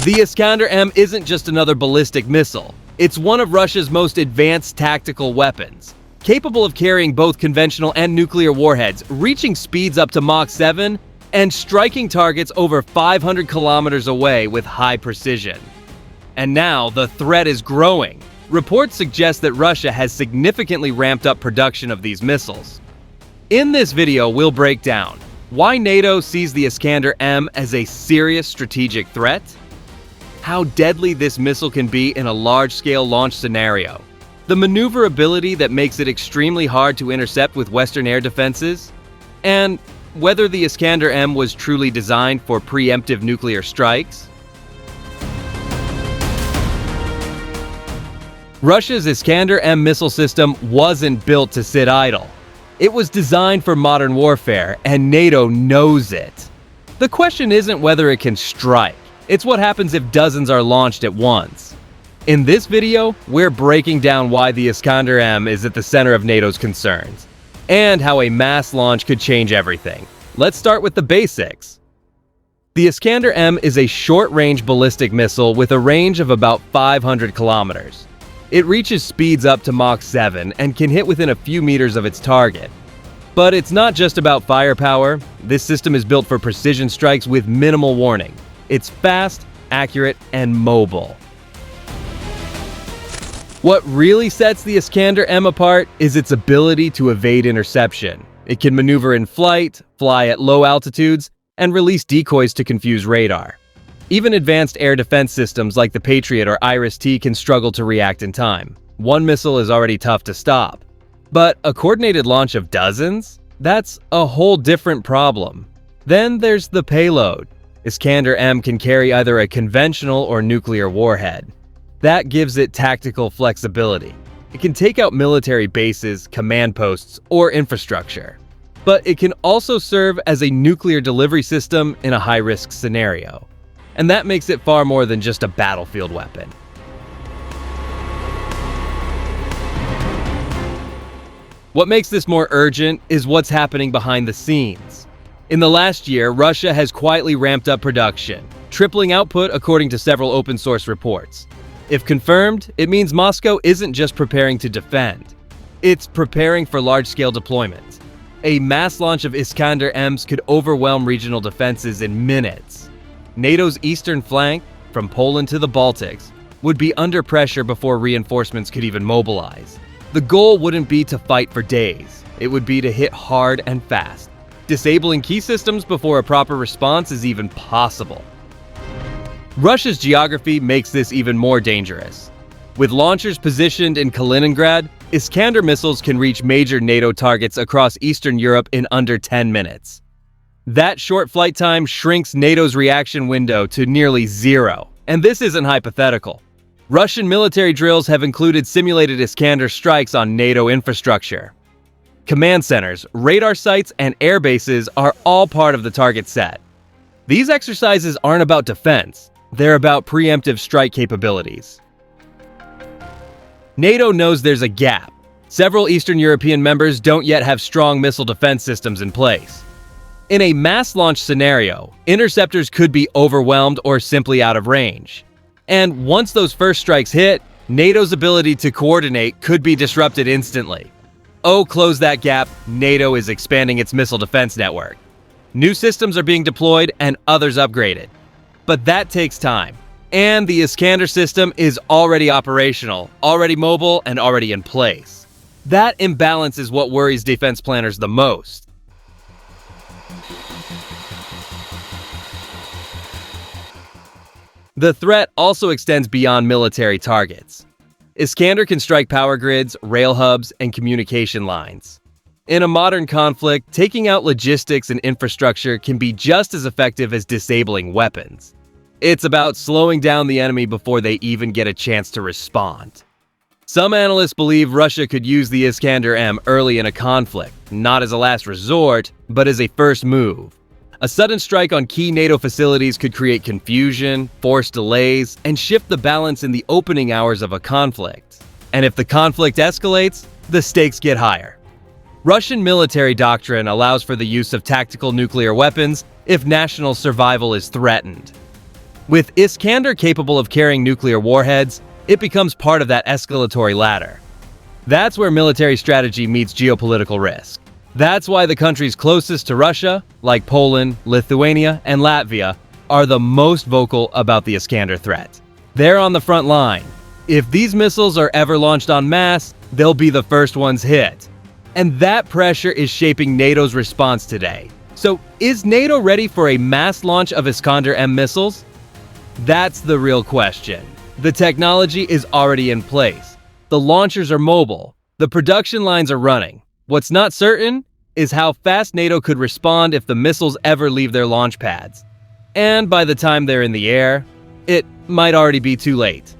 The Iskander M isn't just another ballistic missile. It's one of Russia's most advanced tactical weapons, capable of carrying both conventional and nuclear warheads, reaching speeds up to Mach 7 and striking targets over 500 kilometers away with high precision. And now the threat is growing. Reports suggest that Russia has significantly ramped up production of these missiles. In this video, we'll break down why NATO sees the Iskander M as a serious strategic threat, how deadly this missile can be in a large-scale launch scenario, the maneuverability that makes it extremely hard to intercept with Western air defenses, and whether the Iskander M was truly designed for preemptive nuclear strikes. Russia's Iskander M missile system wasn't built to sit idle. It was designed for modern warfare, and NATO knows it. The question isn't whether it can strike. It's what happens if dozens are launched at once. In this video, we're breaking down why the Iskander M is at the center of NATO's concerns, and how a mass launch could change everything. Let's start with the basics. The Iskander M is a short-range ballistic missile with a range of about 500 kilometers. It reaches speeds up to Mach 7 and can hit within a few meters of its target. But it's not just about firepower. This system is built for precision strikes with minimal warning. It's fast, accurate, and mobile. What really sets the Iskander M apart is its ability to evade interception. It can maneuver in flight, fly at low altitudes, and release decoys to confuse radar. Even advanced air defense systems like the Patriot or Iris-T can struggle to react in time. One missile is already tough to stop. But a coordinated launch of dozens? That's a whole different problem. Then there's the payload. Iskander M can carry either a conventional or nuclear warhead. That gives it tactical flexibility. It can take out military bases, command posts, or infrastructure. But it can also serve as a nuclear delivery system in a high-risk scenario. And that makes it far more than just a battlefield weapon. What makes this more urgent is what's happening behind the scenes. In the last year, Russia has quietly ramped up production, tripling output according to several open-source reports. If confirmed, it means Moscow isn't just preparing to defend. It's preparing for large-scale deployment. A mass launch of Iskander Ms could overwhelm regional defenses in minutes. NATO's eastern flank, from Poland to the Baltics, would be under pressure before reinforcements could even mobilize. The goal wouldn't be to fight for days. It would be to hit hard and fast. Disabling key systems before a proper response is even possible. Russia's geography makes this even more dangerous. With launchers positioned in Kaliningrad, Iskander missiles can reach major NATO targets across Eastern Europe in under 10 minutes. That short flight time shrinks NATO's reaction window to nearly zero. And this isn't hypothetical. Russian military drills have included simulated Iskander strikes on NATO infrastructure. Command centers, radar sites, and air bases are all part of the target set. These exercises aren't about defense. They're about preemptive strike capabilities. NATO knows there's a gap. Several Eastern European members don't yet have strong missile defense systems in place. In a mass launch scenario, interceptors could be overwhelmed or simply out of range. And once those first strikes hit, NATO's ability to coordinate could be disrupted instantly. Oh, close that gap, NATO is expanding its missile defense network. New systems are being deployed and others upgraded. But that takes time. And the Iskander system is already operational, already mobile, and already in place. That imbalance is what worries defense planners the most. The threat also extends beyond military targets. Iskander can strike power grids, rail hubs, and communication lines. In a modern conflict, taking out logistics and infrastructure can be just as effective as disabling weapons. It's about slowing down the enemy before they even get a chance to respond. Some analysts believe Russia could use the Iskander M early in a conflict, not as a last resort, but as a first move. A sudden strike on key NATO facilities could create confusion, force delays, and shift the balance in the opening hours of a conflict. And if the conflict escalates, the stakes get higher. Russian military doctrine allows for the use of tactical nuclear weapons if national survival is threatened. With Iskander capable of carrying nuclear warheads, it becomes part of that escalatory ladder. That's where military strategy meets geopolitical risk. That's why the countries closest to Russia, like Poland, Lithuania, and Latvia, are the most vocal about the Iskander threat. They're on the front line. If these missiles are ever launched en masse, they'll be the first ones hit. And that pressure is shaping NATO's response today. So, is NATO ready for a mass launch of Iskander M missiles? That's the real question. The technology is already in place. The launchers are mobile. The production lines are running. What's not certain is how fast NATO could respond if the missiles ever leave their launch pads. And by the time they're in the air, it might already be too late.